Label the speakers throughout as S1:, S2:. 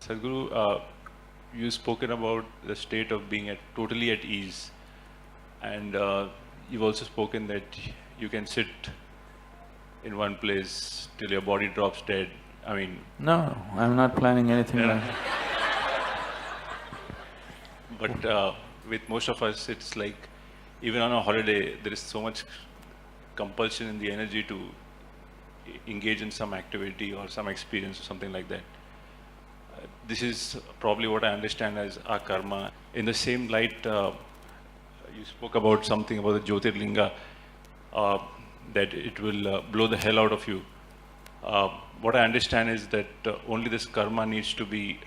S1: Sadhguru, you've spoken about the state of being totally at ease, and you've also spoken that you can sit in one place till your body drops dead. I mean,
S2: No, I'm not planning anything like that.
S1: but with most of us, it's like even on a holiday, there is so much compulsion in the energy to engage in some activity or some experience or something like that. This is probably what I understand as our karma. In the same light, you spoke about something about the Jyotirlinga, uh, that it will blow the hell out of you. Uh, what I understand is that only this karma needs to be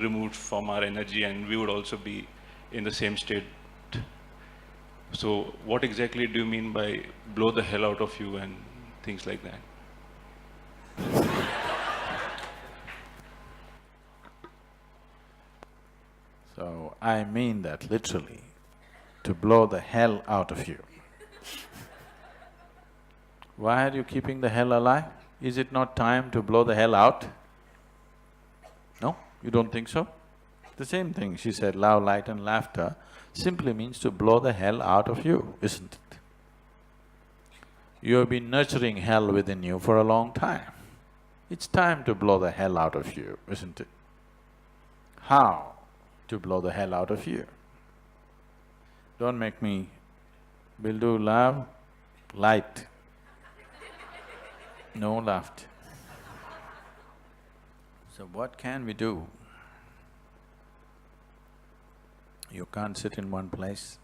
S1: removed from our energy, and we would also be in the same state. So, what exactly do you mean by blow the hell out of you and things like that?
S2: So, I mean that literally, to blow the hell out of you. Why are you keeping the hell alive? Is it not time to blow the hell out? No? You don't think so? The same thing, she said, love, light and laughter simply means to blow the hell out of you, isn't it? You have been nurturing hell within you for a long time. It's time to blow the hell out of you, isn't it? How to blow the hell out of you? Don't make me… We'll do love, light, no laughter. So what can we do? You can't sit in one place.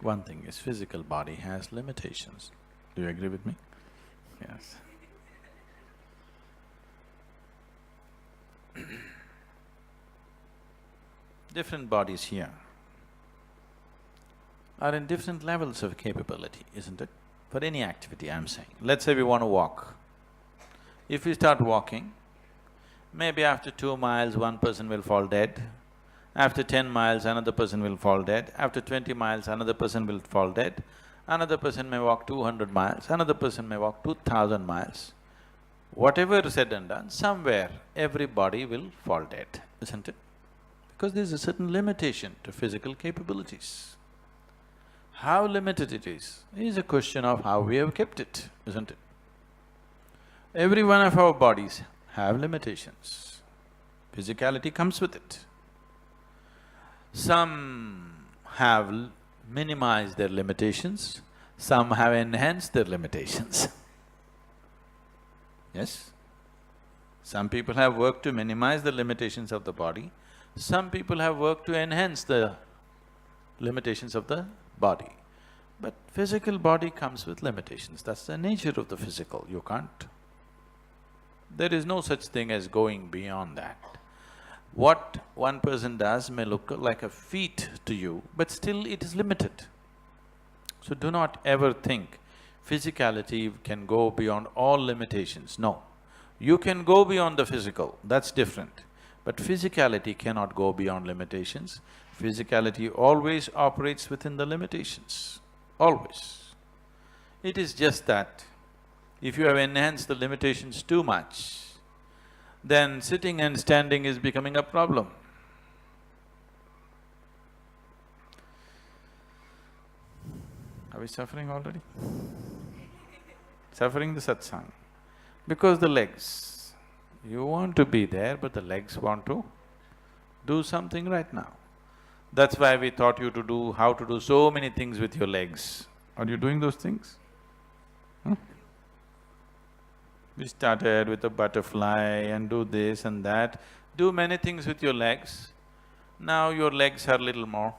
S2: One thing is, physical body has limitations. Do you agree with me? Yes. Different bodies here are in different levels of capability, isn't it? For any activity, I'm saying. Let's say we want to walk. If we start walking, maybe after 2 miles, one person will fall dead. After 10 miles, another person will fall dead. After 20 miles, another person will fall dead. Another person may walk 200 miles, another person may walk 2000 miles. Whatever is said and done, somewhere everybody will fall dead, isn't it? Because there's a certain limitation to physical capabilities. How limited it is a question of how we have kept it, isn't it? Every one of our bodies have limitations. Physicality comes with it. Some have minimized their limitations, some have enhanced their limitations. Yes? Some people have worked to minimize the limitations of the body, some people have worked to enhance the limitations of the body. But physical body comes with limitations, that's the nature of the physical, you can't… There is no such thing as going beyond that. What one person does may look like a feat to you, but still it is limited. So do not ever think physicality can go beyond all limitations, no. You can go beyond the physical, that's different. But physicality cannot go beyond limitations. Physicality always operates within the limitations, always. It is just that if you have enhanced the limitations too much, then sitting and standing is becoming a problem. Are we suffering already? Suffering the satsang. Because the legs, you want to be there, but the legs want to do something right now. That's why we taught you to do… how to do so many things with your legs. Are you doing those things? We started with a butterfly and do this and that, do many things with your legs. Now your legs are little more,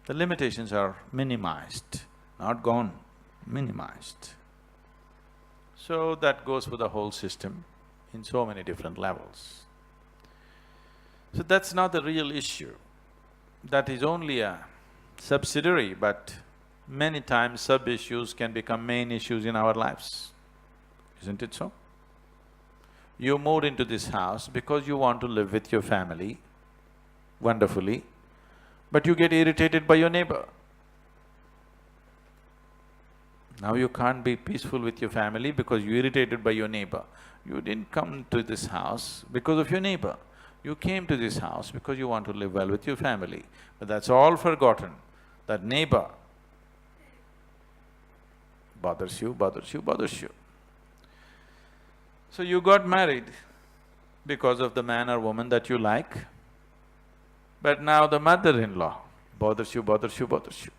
S2: the limitations are minimized, not gone, minimized. So that goes for the whole system in so many different levels. So that's not the real issue. That is only a subsidiary, but many times sub-issues can become main issues in our lives. Isn't it so? You moved into this house because you want to live with your family wonderfully, but you get irritated by your neighbor. Now you can't be peaceful with your family because you're irritated by your neighbor. You didn't come to this house because of your neighbor. You came to this house because you want to live well with your family. But that's all forgotten. That neighbor bothers you, bothers you, bothers you. So you got married because of the man or woman that you like, but now the mother-in-law bothers you, bothers you, bothers you.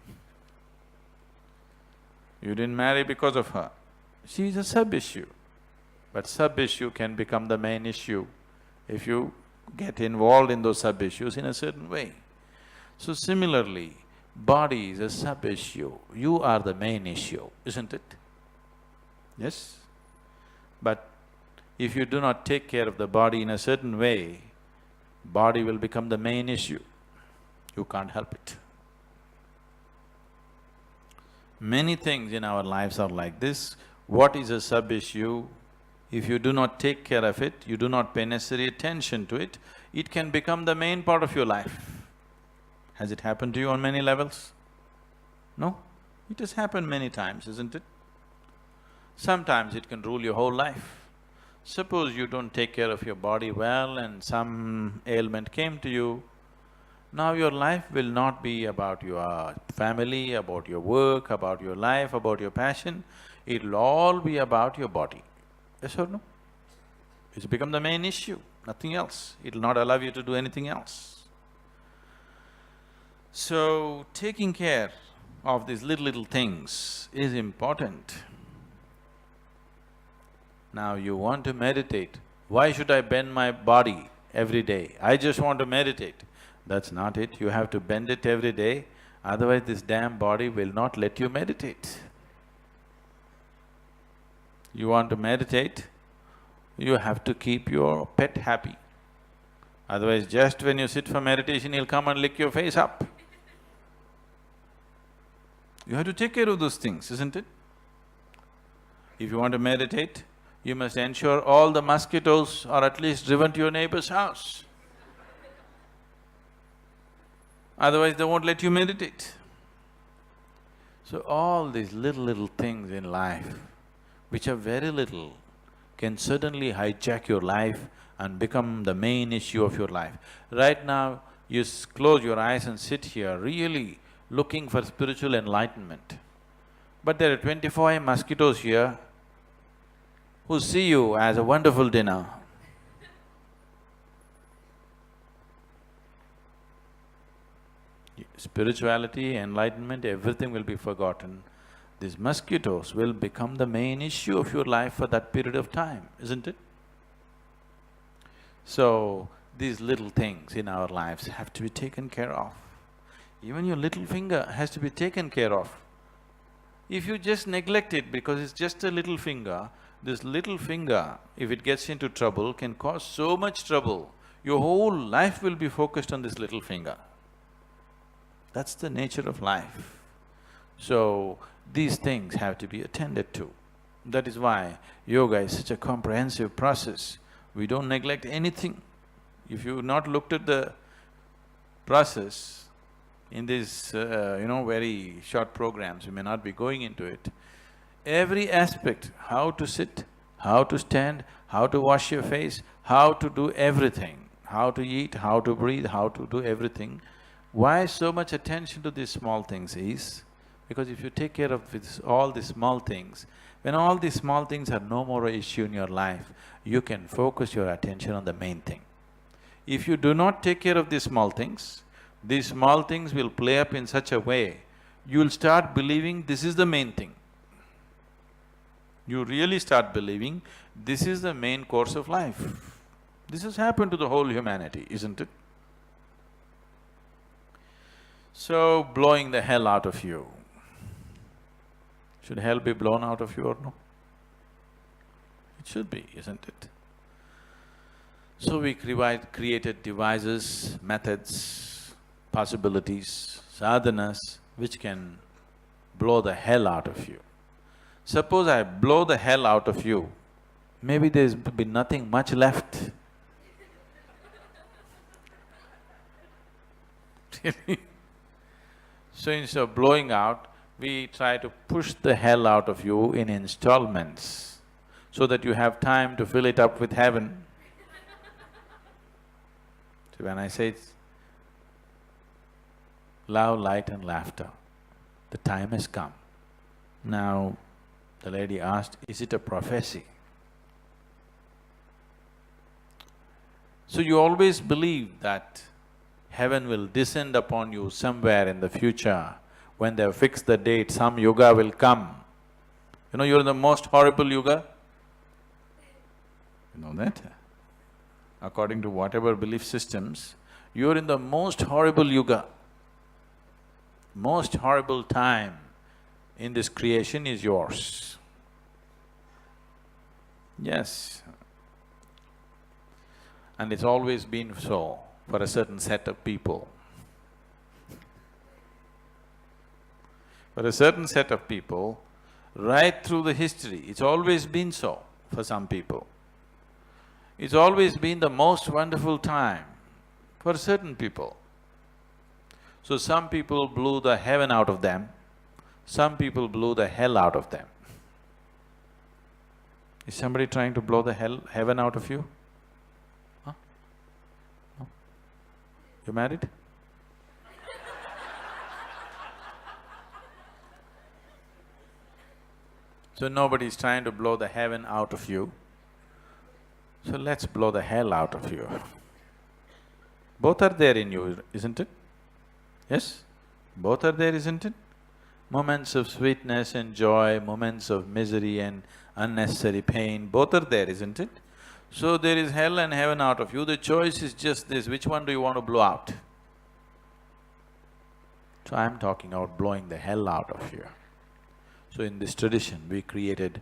S2: You didn't marry because of her. She is a sub-issue. But sub-issue can become the main issue if you get involved in those sub-issues in a certain way. So similarly, body is a sub-issue, you are the main issue, isn't it? Yes? But if you do not take care of the body in a certain way, body will become the main issue. You can't help it. Many things in our lives are like this. What is a sub-issue? If you do not take care of it, you do not pay necessary attention to it, it can become the main part of your life. Has it happened to you on many levels? No? It has happened many times, isn't it? Sometimes it can rule your whole life. Suppose you don't take care of your body well and some ailment came to you, now your life will not be about your family, about your work, about your life, about your passion, it'll all be about your body. Yes or no? It's become the main issue, nothing else. It'll not allow you to do anything else. So, taking care of these little things is important. Now you want to meditate. Why should I bend my body every day? I just want to meditate. That's not it. You have to bend it every day, otherwise this damn body will not let you meditate. You want to meditate, you have to keep your pet happy. Otherwise, just when you sit for meditation, he'll come and lick your face up. You have to take care of those things, isn't it? If you want to meditate, you must ensure all the mosquitoes are at least driven to your neighbor's house. Otherwise, they won't let you meditate. So all these little things in life, which are very little, can suddenly hijack your life and become the main issue of your life. Right now, you close your eyes and sit here really looking for spiritual enlightenment. But there are 24 mosquitoes here who see you as a wonderful dinner. Spirituality, enlightenment, everything will be forgotten. These mosquitoes will become the main issue of your life for that period of time, isn't it? So, these little things in our lives have to be taken care of. Even your little finger has to be taken care of. If you just neglect it because it's just a little finger, this little finger, if it gets into trouble, can cause so much trouble. Your whole life will be focused on this little finger. That's the nature of life. So, these things have to be attended to. That is why yoga is such a comprehensive process. We don't neglect anything. If you've not looked at the process in these, very short programs, we may not be going into it. Every aspect, how to sit, how to stand, how to wash your face, how to do everything, how to eat, how to breathe, how to do everything. Why so much attention to these small things is, because if you take care of all these small things, when all these small things are no more an issue in your life, you can focus your attention on the main thing. If you do not take care of these small things will play up in such a way, you'll start believing this is the main thing. You really start believing this is the main course of life. This has happened to the whole humanity, isn't it? So, blowing the hell out of you. Should hell be blown out of you or no? It should be, isn't it? So we created devices, methods, possibilities, sadhanas, which can blow the hell out of you. Suppose I blow the hell out of you, maybe there's be nothing much left. Really? So instead of blowing out, we try to push the hell out of you in installments. so that you have time to fill it up with heaven. So when I say it's love, light and laughter, the time has come. Now, the lady asked, is it a prophecy? So you always believe that heaven will descend upon you somewhere in the future. When they've fixed the date, some yuga will come. You know, you're in the most horrible yuga. You know that? According to whatever belief systems, you're in the most horrible yuga. Most horrible time in this creation is yours. Yes. And it's always been so for a certain set of people. For a certain set of people, right through the history, it's always been so for some people. It's always been the most wonderful time for certain people. So some people blew the heaven out of them, some people blew the hell out of them. Is somebody trying to blow the heaven out of you? Huh? No? You married? So nobody is trying to blow the heaven out of you. So let's blow the hell out of you. Both are there in you, isn't it? Yes? Both are there, isn't it? Moments of sweetness and joy, moments of misery and unnecessary pain, both are there, isn't it? So there is hell and heaven out of you, the choice is just this, which one do you want to blow out? So I'm talking about blowing the hell out of you. So in this tradition, we created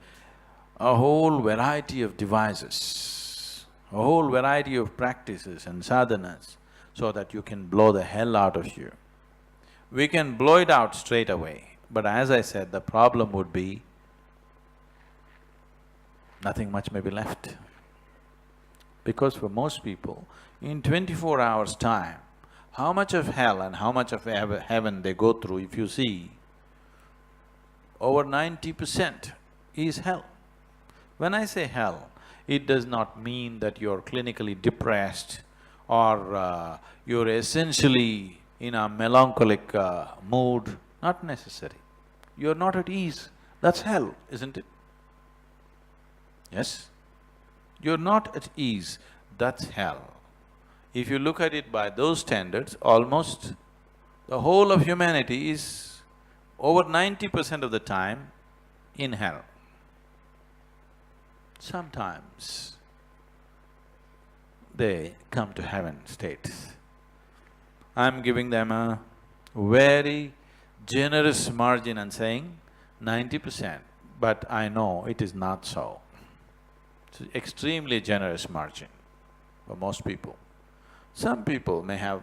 S2: a whole variety of devices, a whole variety of practices and sadhanas, so that you can blow the hell out of you. We can blow it out straight away, but as I said, the problem would be nothing much may be left. Because for most people, in 24 hours' time, how much of hell and how much of heaven they go through, if you see, over 90% is hell. When I say hell, it does not mean that you're clinically depressed or you're essentially in a melancholic mood, not necessary. You're not at ease, that's hell, isn't it? Yes? You're not at ease, that's hell. If you look at it by those standards, almost the whole of humanity is over 90% of the time in hell. Sometimes they come to heaven states. I'm giving them a very generous margin and saying 90%, but I know it is not so. It's an extremely generous margin for most people. Some people may have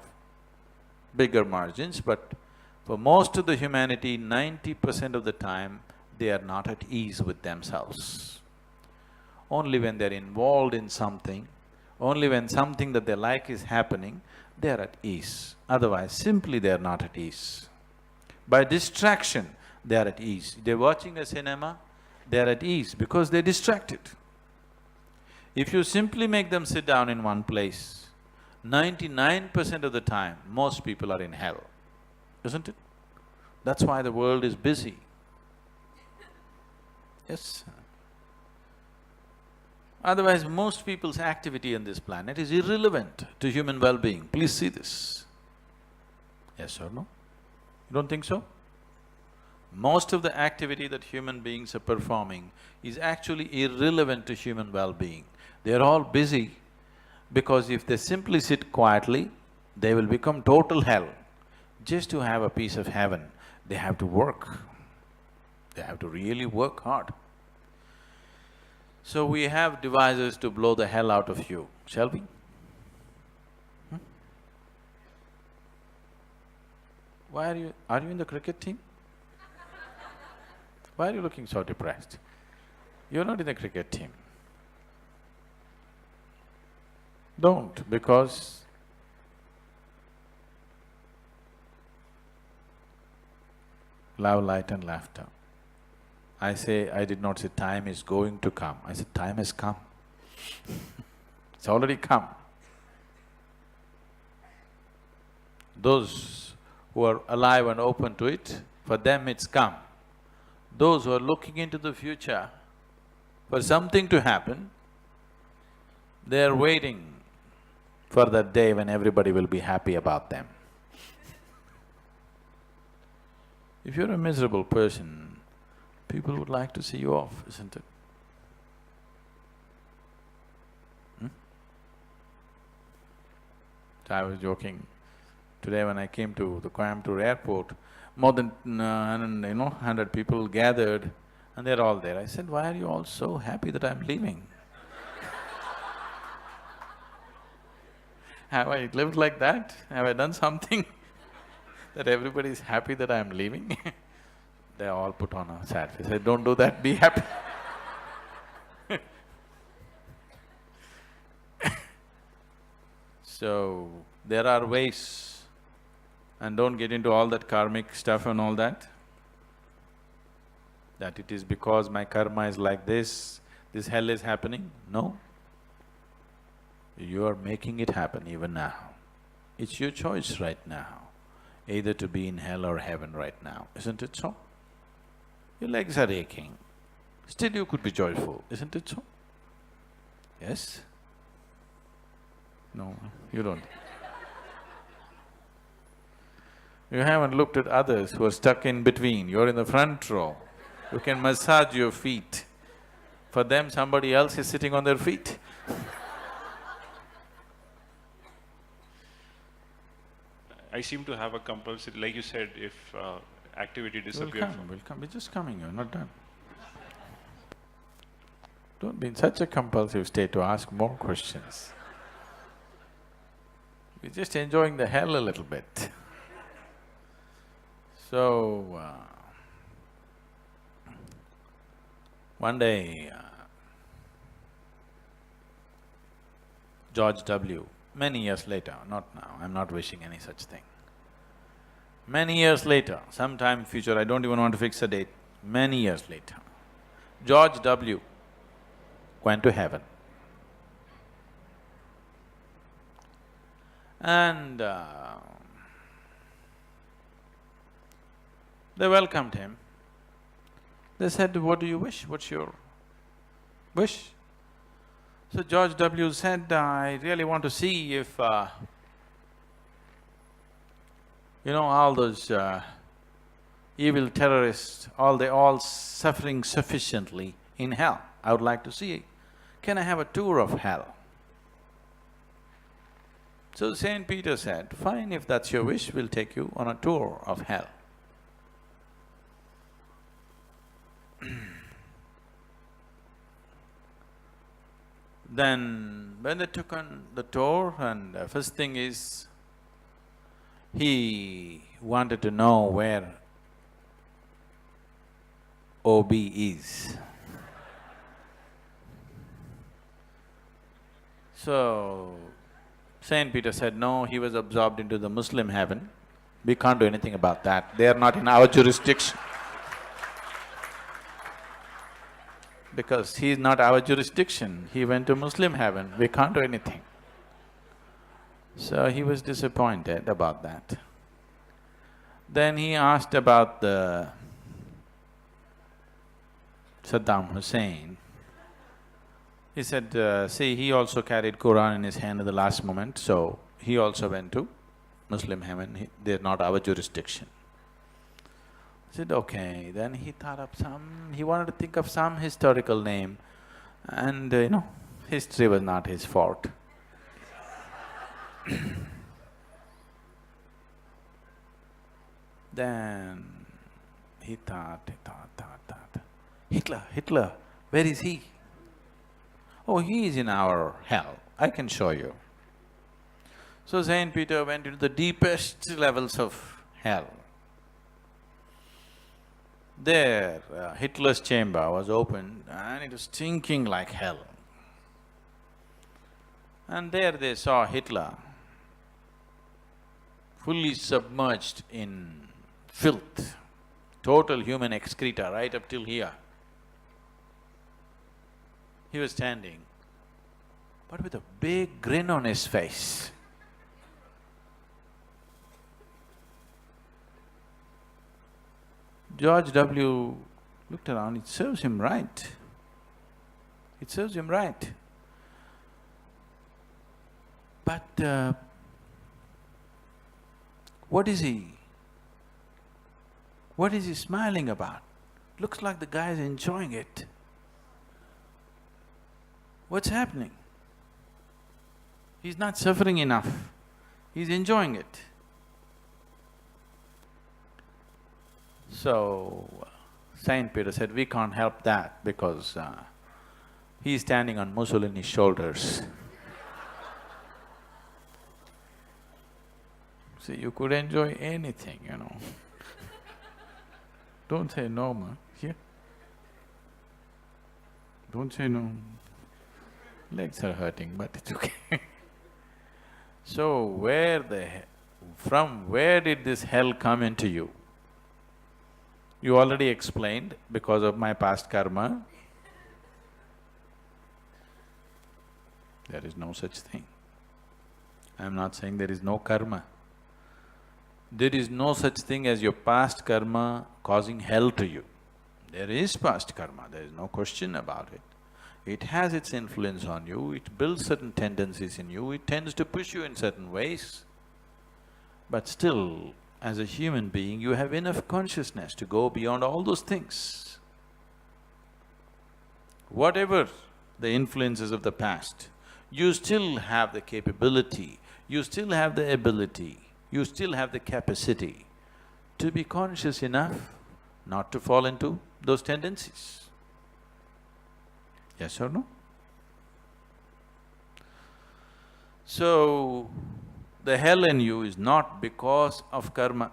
S2: bigger margins, but for most of the humanity, 90% of the time, they are not at ease with themselves. Only when they're involved in something, only when something that they like is happening, they are at ease. Otherwise, simply they are not at ease. By distraction, they are at ease. They're watching a cinema, they are at ease because they're distracted. If you simply make them sit down in one place, 99% of the time, most people are in hell, isn't it? That's why the world is busy. Yes. Otherwise, most people's activity on this planet is irrelevant to human well-being. Please see this. Yes or no? You don't think so? Most of the activity that human beings are performing is actually irrelevant to human well-being. They're all busy because if they simply sit quietly, they will become total hell. Just to have a piece of heaven, they have to work. They have to really work hard. So we have devices to blow the hell out of you, shall we? Why are you in the cricket team? Why are you looking so depressed? You're not in the cricket team. Don't, because love, light and laughter. I say, I did not say time is going to come, I said time has come. It's already come. Those who are alive and open to it, for them it's come. Those who are looking into the future for something to happen, they're waiting for that day when everybody will be happy about them. If you're a miserable person, people would like to see you off, isn't it? So I was joking, today when I came to the Coimbatore airport, more than 100 people gathered and they're all there. I said, why are you all so happy that I'm leaving? Have I lived like that? Have I done something that everybody is happy that I'm leaving? They all put on a sad face. I said, don't do that, be happy. So, there are ways, and don't get into all that karmic stuff and all that it is because my karma is like this hell is happening. No. You are making it happen even now. It's your choice right now, either to be in hell or heaven right now, isn't it so? Your legs are aching, still you could be joyful, isn't it so? Yes? No, you don't. You haven't looked at others who are stuck in between, you're in the front row, you can massage your feet. For them, somebody else is sitting on their feet.
S1: I seem to have a compulsory, like you said, if activity disappears from…
S2: We'll come, we're just coming, you're not done. Don't be in such a compulsive state to ask more questions. We're just enjoying the hell a little bit. So, one day, George W., many years later, not now, I'm not wishing any such thing. Many years later, sometime in future, I don't even want to fix a date, many years later, George W. went to heaven. And they welcomed him. They said, what do you wish? What's your wish? So George W. said, I really want to see if, all those evil terrorists, they're all suffering sufficiently in hell. I would like to see, can I have a tour of hell? So Saint Peter said, fine, if that's your wish, we'll take you on a tour of hell. Then, when they took on the tour, and first thing is, he wanted to know where OB is. So, Saint Peter said, no, he was absorbed into the Muslim heaven. We can't do anything about that, they are not in our jurisdiction. Because he is not our jurisdiction, he went to Muslim heaven, we can't do anything. So he was disappointed about that. Then he asked about the Saddam Hussein. He said, see, he also carried Quran in his hand at the last moment, so he also went to Muslim heaven, they're not our jurisdiction. I said, okay. Then he thought of he wanted to think of some historical name, and history was not his forte. Then he thought, Hitler, where is he? Oh, he is in our hell, I can show you. So Saint Peter went into the deepest levels of hell. There, Hitler's chamber was opened and it was stinking like hell. And there they saw Hitler, fully submerged in filth, total human excreta right up till here. He was standing, but with a big grin on his face. George W. looked around, it serves him right. It serves him right. But what is he smiling about? Looks like the guy is enjoying it. What's happening? He's not suffering enough, he's enjoying it. So, Saint Peter said, we can't help that because he's standing on Mussolini's shoulders. See, you could enjoy anything, you know. Don't say no, ma. Here. Don't say no. Legs are hurting, but it's okay. So, from where did this hell come into you? You already explained, because of my past karma. There is no such thing. I'm not saying there is no karma. There is no such thing as your past karma causing hell to you. There is past karma, there is no question about it. It has its influence on you, it builds certain tendencies in you, it tends to push you in certain ways. But still, as a human being, you have enough consciousness to go beyond all those things. Whatever the influences of the past, you still have the capability, you still have the ability, you still have the capacity to be conscious enough not to fall into those tendencies. Yes or no? So, the hell in you is not because of karma.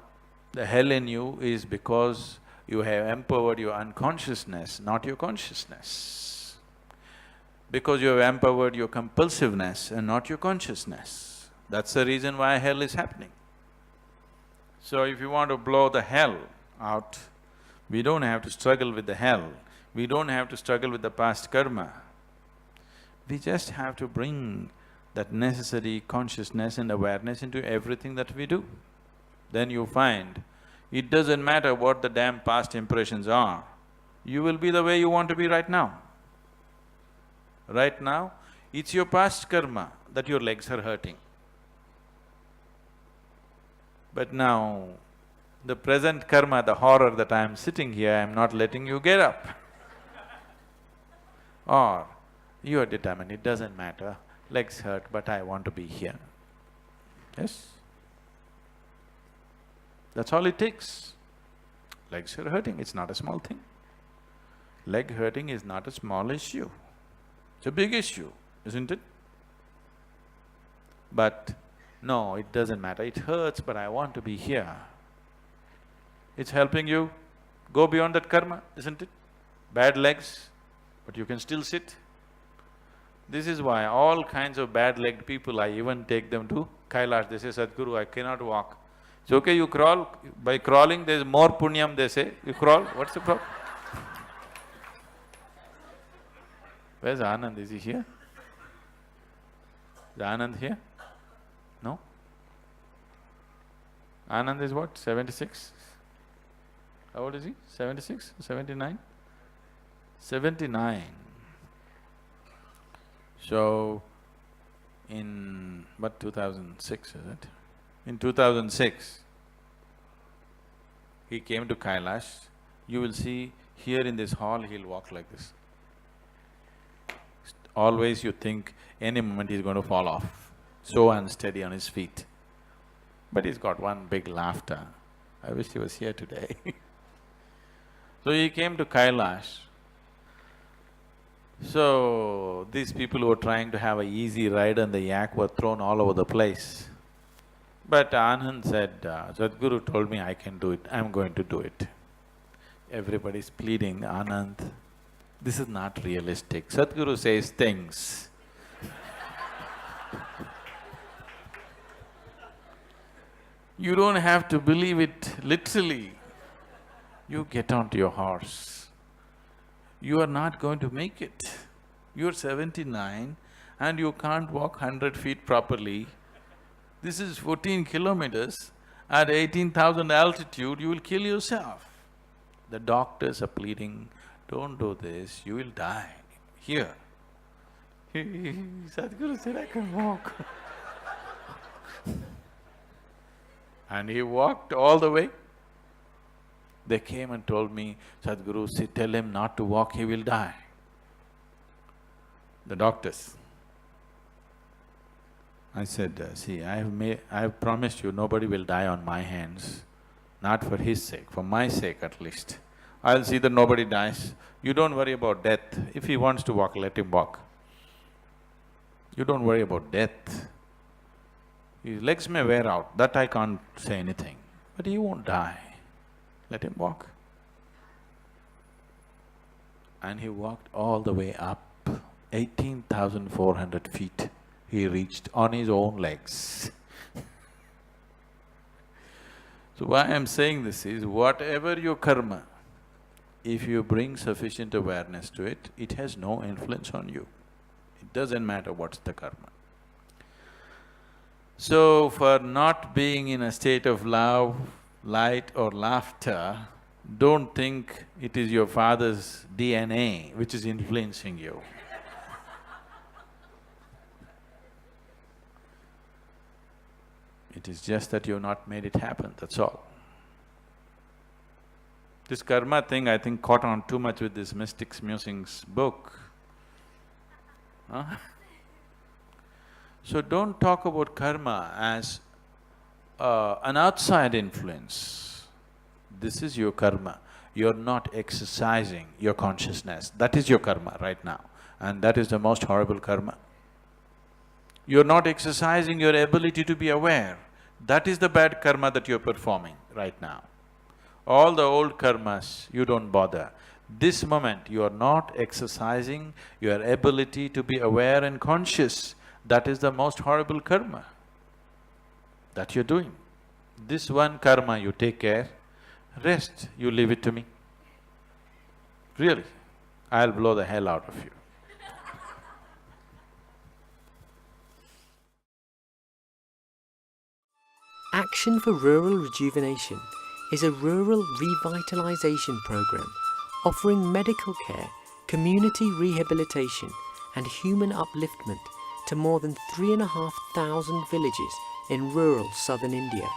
S2: The hell in you is because you have empowered your unconsciousness, not your consciousness. Because you have empowered your compulsiveness and not your consciousness. That's the reason why hell is happening. So if you want to blow the hell out, we don't have to struggle with the hell, we don't have to struggle with the past karma. We just have to bring that necessary consciousness and awareness into everything that we do. Then you find, it doesn't matter what the damn past impressions are, you will be the way you want to be right now. Right now, it's your past karma that your legs are hurting. But now, the present karma, the horror that I am sitting here, I am not letting you get up. Or, you are determined, it doesn't matter, legs hurt, but I want to be here. Yes? That's all it takes. Legs are hurting, it's not a small thing. Leg hurting is not a small issue. It's a big issue, isn't it? But no, it doesn't matter, it hurts, but I want to be here. It's helping you go beyond that karma, isn't it? Bad legs, but you can still sit. This is why all kinds of bad-legged people, I even take them to Kailash. They say, Sadhguru, I cannot walk. It's okay, you crawl. By crawling, there's more punyam, they say. You crawl, what's the problem? Where's Anand? Is he here? Is Anand here? No? Anand is what, 76? How old is he? 76? 79? 79. So, in what, 2006, is it? In 2006, he came to Kailash. You will see here in this hall, he'll walk like this. Always you think any moment he's going to fall off, so unsteady on his feet. But he's got one big laughter. I wish he was here today. So he came to Kailash. So, these people who were trying to have an easy ride on the yak were thrown all over the place. But Anand said, Sadhguru told me I can do it, I'm going to do it. Everybody's pleading, Anand, this is not realistic. Sadhguru says things. You don't have to believe it literally. You get onto your horse. You are not going to make it. You're 79 and you can't walk 100 feet properly. This is 14 kilometers. At 18,000 altitude, you will kill yourself. The doctors are pleading, don't do this, you will die. Here. Sadhguru said, I can walk. And he walked all the way. They came and told me, Sadhguru, tell him not to walk, he will die. The doctors. I said, see, I have promised you nobody will die on my hands, not for his sake, for my sake at least. I'll see that nobody dies. You don't worry about death. If he wants to walk, let him walk. You don't worry about death. His legs may wear out, that I can't say anything, but he won't die. Let him walk. And he walked all the way up, 18,400 feet. He reached on his own legs. So why I'm saying this is, whatever your karma, if you bring sufficient awareness to it, it has no influence on you. It doesn't matter what's the karma. So for not being in a state of love, light or laughter, don't think it is your father's DNA which is influencing you. It is just that you've not made it happen, that's all. This karma thing, I think, caught on too much with this Mystics Musings book. Huh? So don't talk about karma as an outside influence. This is your karma. You're not exercising your consciousness. That is your karma right now, and that is the most horrible karma. You're not exercising your ability to be aware. That is the bad karma that you're performing right now. All the old karmas, you don't bother. This moment, you are not exercising your ability to be aware and conscious. That is the most horrible karma that you're doing. This one karma you take care, rest you leave it to me. Really, I'll blow the hell out of you.
S3: Action for Rural Rejuvenation is a rural revitalisation programme offering medical care, community rehabilitation and human upliftment to more than 3,500 villages in rural southern India.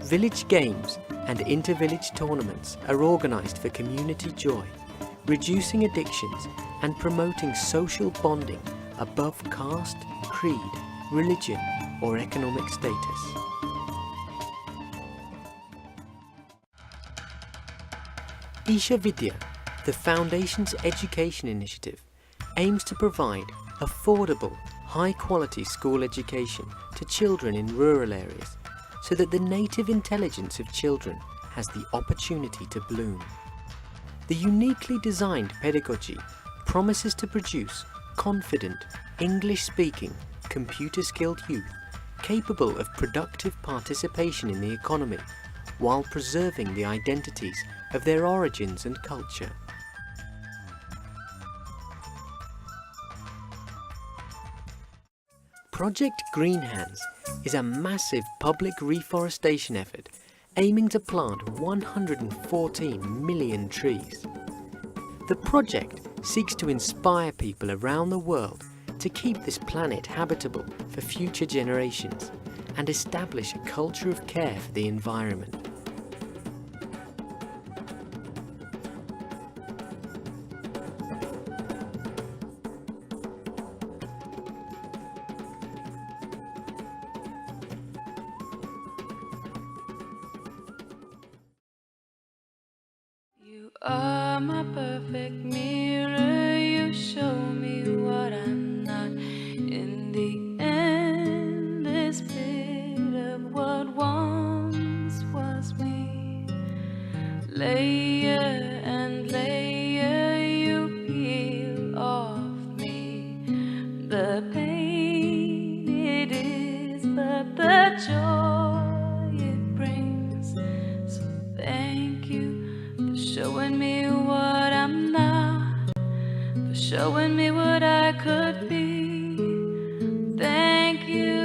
S3: Village games and inter-village tournaments are organised for community joy, reducing addictions and promoting social bonding above caste, creed, religion or economic status. Isha Vidya, the Foundation's education initiative, aims to provide affordable, high-quality school education to children in rural areas so that the native intelligence of children has the opportunity to bloom. The uniquely designed pedagogy promises to produce confident, English-speaking, computer-skilled youth capable of productive participation in the economy while preserving the identities of their origins and culture. Project Green Hands is a massive public reforestation effort aiming to plant 114 million trees. The project seeks to inspire people around the world to keep this planet habitable for future generations and establish a culture of care for the environment.
S4: You are my perfect mirror, you show me what I'm not. In the endless pit of what once was me, layer and layer you peel off me. The pain it is, but the joy it brings. So thank you for showing me me what I could be. Thank you